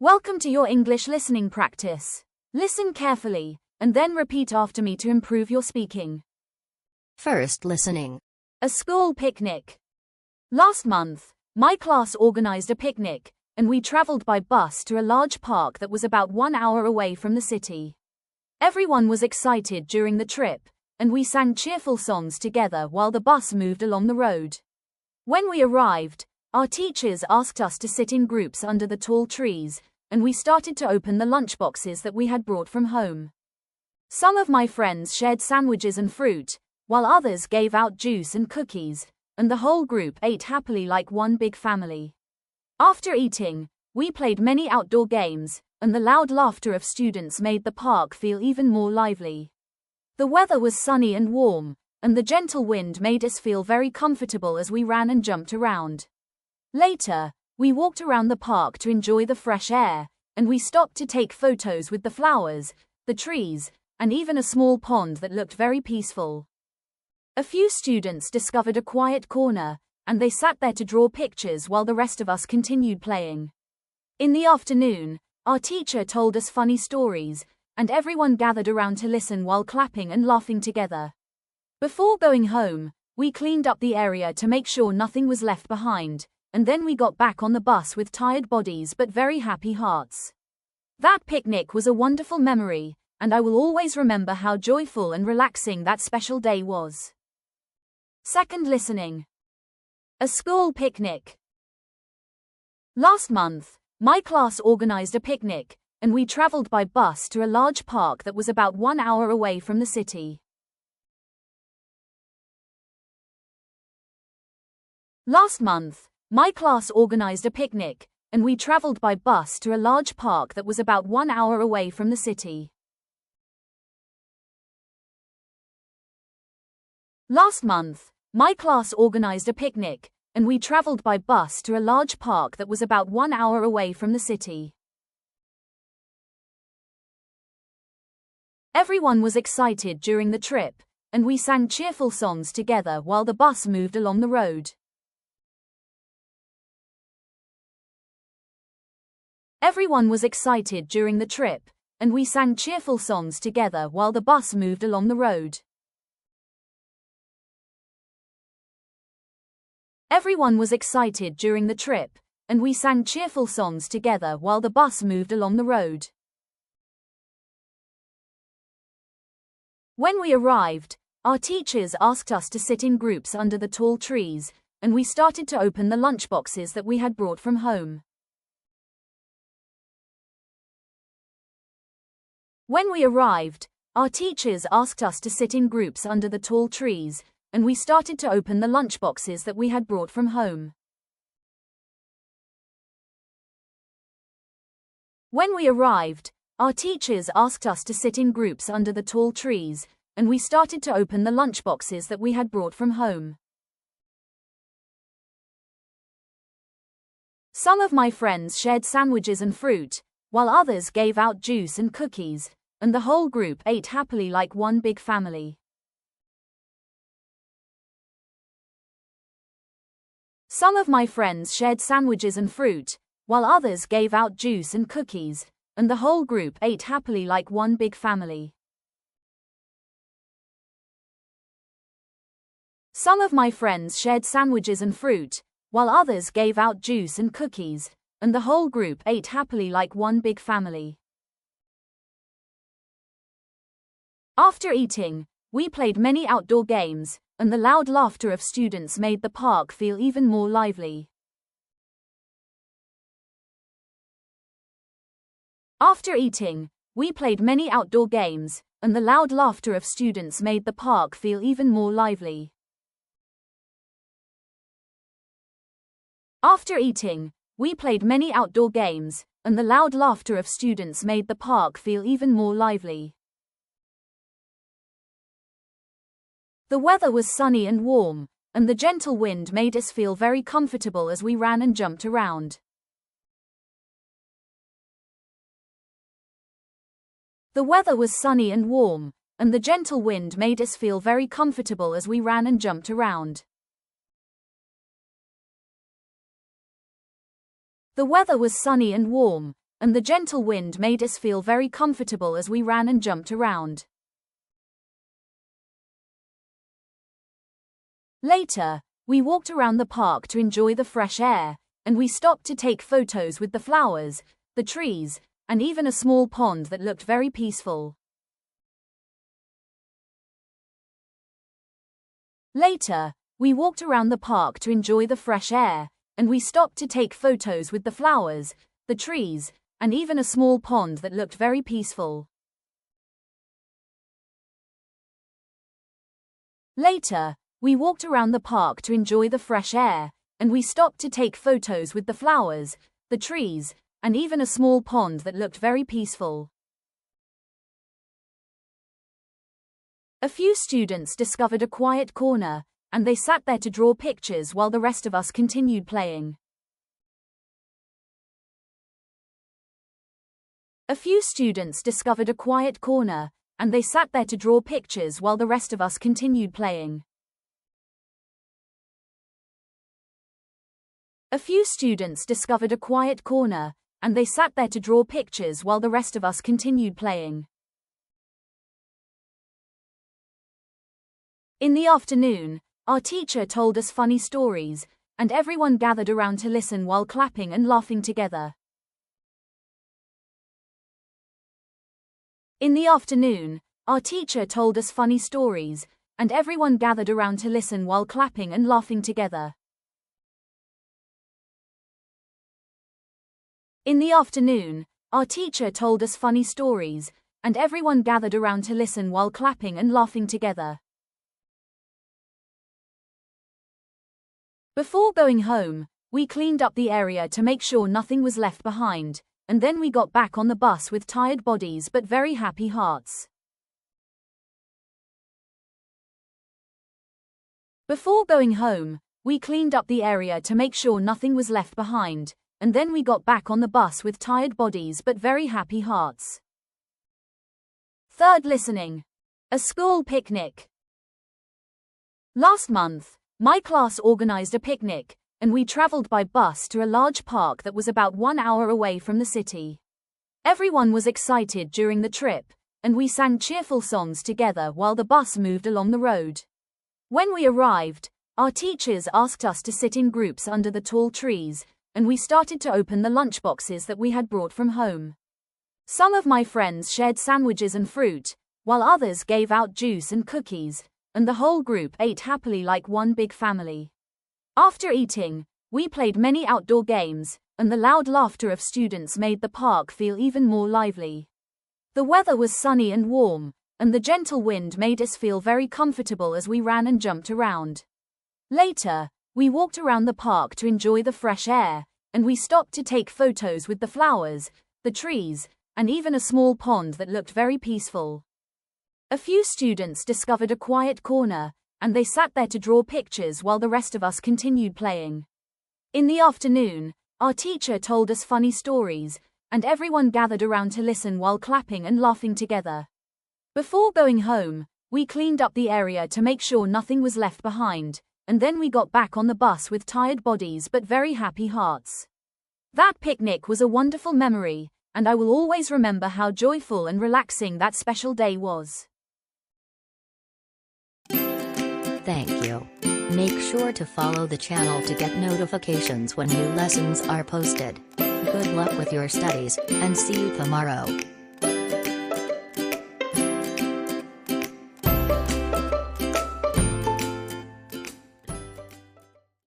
Welcome to your English listening practice. Listen carefully, and then repeat after me to improve your speaking. First listening. A school picnic. Last month, my class organized a picnic, and we traveled by bus to a large park that was about 1 hour away from the city. Everyone was excited during the trip, and we sang cheerful songs together while the bus moved along the road. When we arrived, our teachers asked us to sit in groups under the tall trees, and we started to open the lunchboxes that we had brought from home. Some of my friends shared sandwiches and fruit, while others gave out juice and cookies, and the whole group ate happily like one big family. After eating, we played many outdoor games, and the loud laughter of students made the park feel even more lively. The weather was sunny and warm, and the gentle wind made us feel very comfortable as we ran and jumped around. Later, we walked around the park to enjoy the fresh air, and we stopped to take photos with the flowers, the trees, and even a small pond that looked very peaceful. A few students discovered a quiet corner, and they sat there to draw pictures while the rest of us continued playing. In the afternoon, our teacher told us funny stories, and everyone gathered around to listen while clapping and laughing together. Before going home, we cleaned up the area to make sure nothing was left behind, and then we got back on the bus with tired bodies but very happy hearts. That picnic was a wonderful memory, and I will always remember how joyful and relaxing that special day was. Second listening. A school picnic. Last month, my class organized a picnic, and we traveled by bus to a large park that was about 1 hour away from the city. Last month, my class organized a picnic, and we traveled by bus to a large park that was about 1 hour away from the city. Last month, my class organized a picnic, and we traveled by bus to a large park that was about 1 hour away from the city. Everyone was excited during the trip, and we sang cheerful songs together while the bus moved along the road. Everyone was excited during the trip, and we sang cheerful songs together while the bus moved along the road. Everyone was excited during the trip, and we sang cheerful songs together while the bus moved along the road. When we arrived, our teachers asked us to sit in groups under the tall trees, and we started to open the lunchboxes that we had brought from home. When we arrived, our teachers asked us to sit in groups under the tall trees, and we started to open the lunchboxes that we had brought from home. When we arrived, our teachers asked us to sit in groups under the tall trees, and we started to open the lunchboxes that we had brought from home. Some of my friends shared sandwiches and fruit, while others gave out juice and cookies, and the whole group ate happily like one big family. Some of my friends shared sandwiches and fruit, while others gave out juice and cookies, and the whole group ate happily like one big family. Some of my friends shared sandwiches and fruit, while others gave out juice and cookies, and the whole group ate happily like one big family. After eating, we played many outdoor games, and the loud laughter of students made the park feel even more lively. After eating, we played many outdoor games, and the loud laughter of students made the park feel even more lively. After eating, we played many outdoor games, and the loud laughter of students made the park feel even more lively. The weather was sunny and warm, and the gentle wind made us feel very comfortable as we ran and jumped around. The weather was sunny and warm, and the gentle wind made us feel very comfortable as we ran and jumped around. The weather was sunny and warm, and the gentle wind made us feel very comfortable as we ran and jumped around. Later, we walked around the park to enjoy the fresh air, and we stopped to take photos with the flowers, the trees, and even a small pond that looked very peaceful. Later, we walked around the park to enjoy the fresh air, and we stopped to take photos with the flowers, the trees, and even a small pond that looked very peaceful. Later, we walked around the park to enjoy the fresh air, and we stopped to take photos with the flowers, the trees, and even a small pond that looked very peaceful. A few students discovered a quiet corner, and they sat there to draw pictures while the rest of us continued playing. A few students discovered a quiet corner, and they sat there to draw pictures while the rest of us continued playing. A few students discovered a quiet corner, and they sat there to draw pictures while the rest of us continued playing. In the afternoon, our teacher told us funny stories, and everyone gathered around to listen while clapping and laughing together. In the afternoon, our teacher told us funny stories, and everyone gathered around to listen while clapping and laughing together. In the afternoon, our teacher told us funny stories, and everyone gathered around to listen while clapping and laughing together. Before going home, we cleaned up the area to make sure nothing was left behind, and then we got back on the bus with tired bodies but very happy hearts. Before going home, we cleaned up the area to make sure nothing was left behind, and then we got back on the bus with tired bodies but very happy hearts. Third listening. A school picnic. Last month, my class organized a picnic, and we traveled by bus to a large park that was about 1 hour away from the city. Everyone was excited during the trip, and we sang cheerful songs together while the bus moved along the road. When we arrived, our teachers asked us to sit in groups under the tall trees, and we started to open the lunchboxes that we had brought from home. Some of my friends shared sandwiches and fruit, while others gave out juice and cookies, and the whole group ate happily like one big family. After eating, we played many outdoor games, and the loud laughter of students made the park feel even more lively. The weather was sunny and warm, and the gentle wind made us feel very comfortable as we ran and jumped around. Later, we walked around the park to enjoy the fresh air, and we stopped to take photos with the flowers, the trees, and even a small pond that looked very peaceful. A few students discovered a quiet corner, and they sat there to draw pictures while the rest of us continued playing. In the afternoon, our teacher told us funny stories, and everyone gathered around to listen while clapping and laughing together. Before going home, we cleaned up the area to make sure nothing was left behind, and then we got back on the bus with tired bodies but very happy hearts. That picnic was a wonderful memory, and I will always remember how joyful and relaxing that special day was. Thank you. Make sure to follow the channel to get notifications when new lessons are posted. Good luck with your studies, and see you tomorrow.